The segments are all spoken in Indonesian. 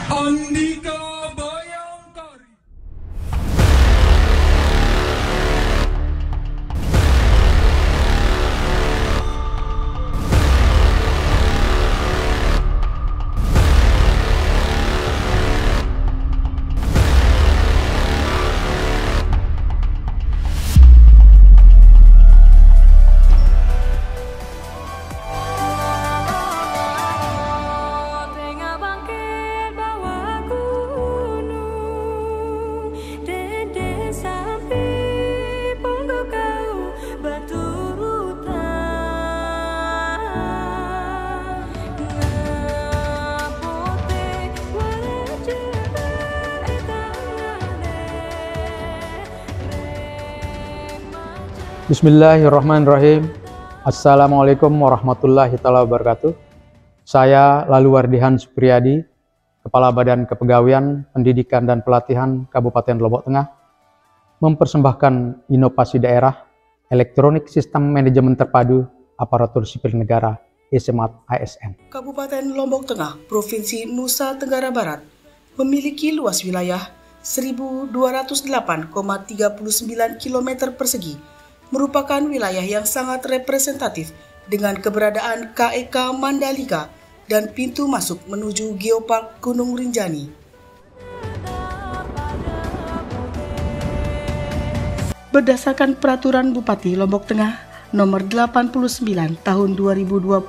Andika Bayangkari. Bismillahirrahmanirrahim. Assalamualaikum warahmatullahi wabarakatuh. Saya Laluwardihan Supriyadi, Kepala Badan Kepegawaian, Pendidikan dan Pelatihan Kabupaten Lombok Tengah, mempersembahkan inovasi daerah elektronik sistem manajemen terpadu aparatur sipil negara (e-Smart ASN). Kabupaten Lombok Tengah, Provinsi Nusa Tenggara Barat, memiliki luas wilayah 1.208,39 km persegi, merupakan wilayah yang sangat representatif dengan keberadaan KEK Mandalika dan pintu masuk menuju Geopark Gunung Rinjani. Berdasarkan Peraturan Bupati Lombok Tengah Nomor 89 Tahun 2021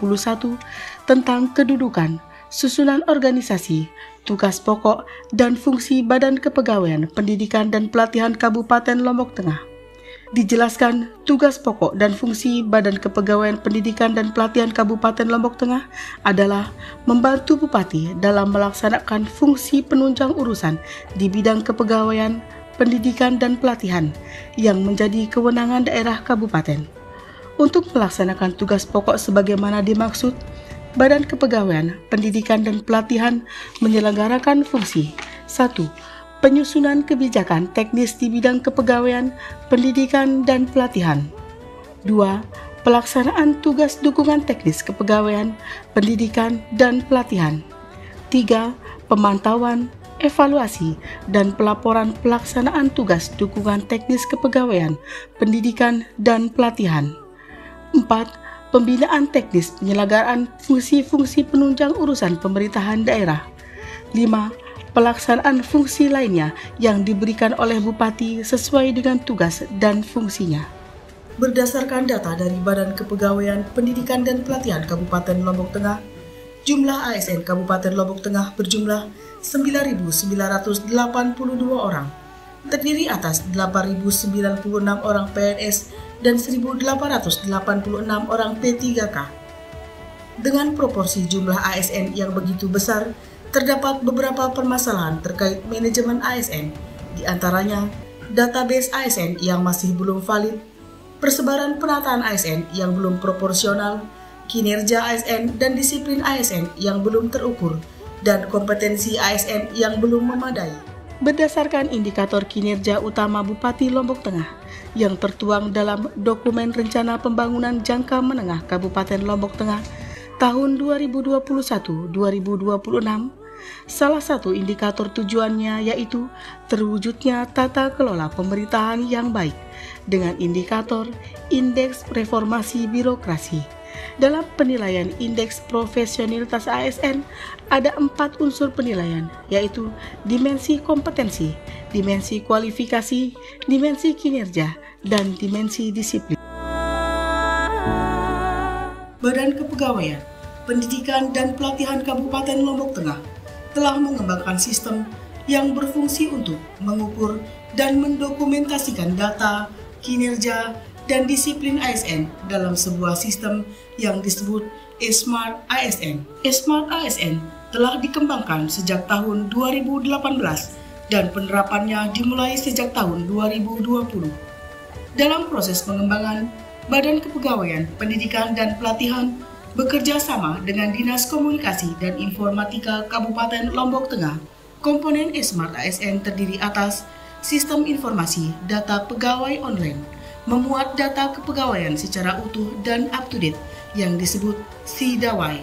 tentang kedudukan, susunan organisasi, tugas pokok, dan fungsi Badan Kepegawaian Pendidikan dan Pelatihan Kabupaten Lombok Tengah, dijelaskan tugas pokok dan fungsi Badan Kepegawaian Pendidikan dan Pelatihan Kabupaten Lombok Tengah adalah membantu Bupati dalam melaksanakan fungsi penunjang urusan di bidang kepegawaian, pendidikan, dan pelatihan yang menjadi kewenangan daerah kabupaten. Untuk melaksanakan tugas pokok sebagaimana dimaksud, Badan Kepegawaian Pendidikan dan Pelatihan menyelenggarakan fungsi 1. Penyusunan kebijakan teknis di bidang kepegawaian, pendidikan, dan pelatihan. 2. Pelaksanaan tugas dukungan teknis kepegawaian, pendidikan, dan pelatihan. 3. Pemantauan, evaluasi, dan pelaporan pelaksanaan tugas dukungan teknis kepegawaian, pendidikan, dan pelatihan. 4. Pembinaan teknis penyelenggaraan fungsi-fungsi penunjang urusan pemerintahan daerah. 5. Pelaksanaan fungsi lainnya yang diberikan oleh Bupati sesuai dengan tugas dan fungsinya. Berdasarkan data dari Badan Kepegawaian Pendidikan dan Pelatihan Kabupaten Lombok Tengah, jumlah ASN Kabupaten Lombok Tengah berjumlah 9.982 orang, terdiri atas 8.096 orang PNS dan 1.886 orang P3K. Dengan proporsi jumlah ASN yang begitu besar, terdapat beberapa permasalahan terkait manajemen ASN, di antaranya database ASN yang masih belum valid, persebaran penataan ASN yang belum proporsional, kinerja ASN dan disiplin ASN yang belum terukur, dan kompetensi ASN yang belum memadai. Berdasarkan indikator kinerja utama Bupati Lombok Tengah yang tertuang dalam dokumen Rencana Pembangunan Jangka Menengah Kabupaten Lombok Tengah tahun 2021-2026, salah satu indikator tujuannya yaitu terwujudnya tata kelola pemerintahan yang baik dengan indikator Indeks Reformasi Birokrasi. Dalam penilaian Indeks Profesionalitas ASN, ada 4 unsur penilaian, yaitu dimensi kompetensi, dimensi kualifikasi, dimensi kinerja, dan dimensi disiplin. Badan Kepegawaian, Pendidikan dan Pelatihan Kabupaten Lombok Tengah telah mengembangkan sistem yang berfungsi untuk mengukur dan mendokumentasikan data, kinerja, dan disiplin ASN dalam sebuah sistem yang disebut e-Smart ASN. e-Smart ASN telah dikembangkan sejak tahun 2018 dan penerapannya dimulai sejak tahun 2020. Dalam proses pengembangan, Badan Kepegawaian Pendidikan dan Pelatihan bekerja sama dengan Dinas Komunikasi dan Informatika Kabupaten Lombok Tengah. Komponen e-Smart ASN terdiri atas Sistem Informasi Data Pegawai Online, memuat data kepegawaian secara utuh dan up-to-date yang disebut SIDAWAI.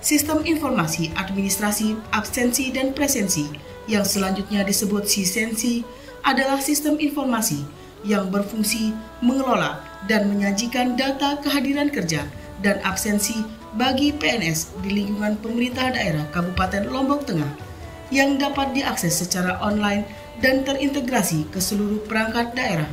Sistem Informasi Administrasi Absensi dan Presensi yang selanjutnya disebut Sisensi adalah sistem informasi yang berfungsi mengelola dan menyajikan data kehadiran kerja dan absensi bagi PNS di lingkungan pemerintah daerah Kabupaten Lombok Tengah yang dapat diakses secara online dan terintegrasi ke seluruh perangkat daerah.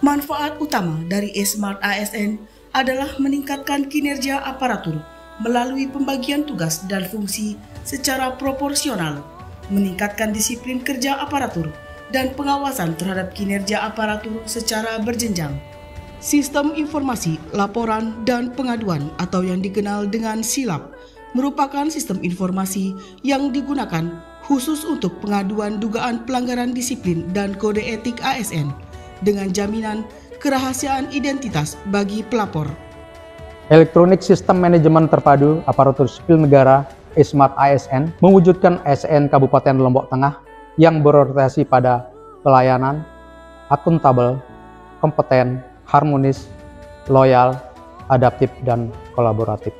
Manfaat utama dari eSmart ASN adalah meningkatkan kinerja aparatur melalui pembagian tugas dan fungsi secara proporsional, meningkatkan disiplin kerja aparatur, dan pengawasan terhadap kinerja aparatur secara berjenjang. Sistem Informasi Laporan dan Pengaduan atau yang dikenal dengan SILAP merupakan sistem informasi yang digunakan khusus untuk pengaduan dugaan pelanggaran disiplin dan kode etik ASN dengan jaminan kerahasiaan identitas bagi pelapor. Elektronik Sistem Manajemen Terpadu Aparatur Sipil Negara eSmart ASN mewujudkan ASN Kabupaten Lombok Tengah yang berorientasi pada pelayanan, akuntabel, kompeten, harmonis, loyal, adaptif, dan kolaboratif.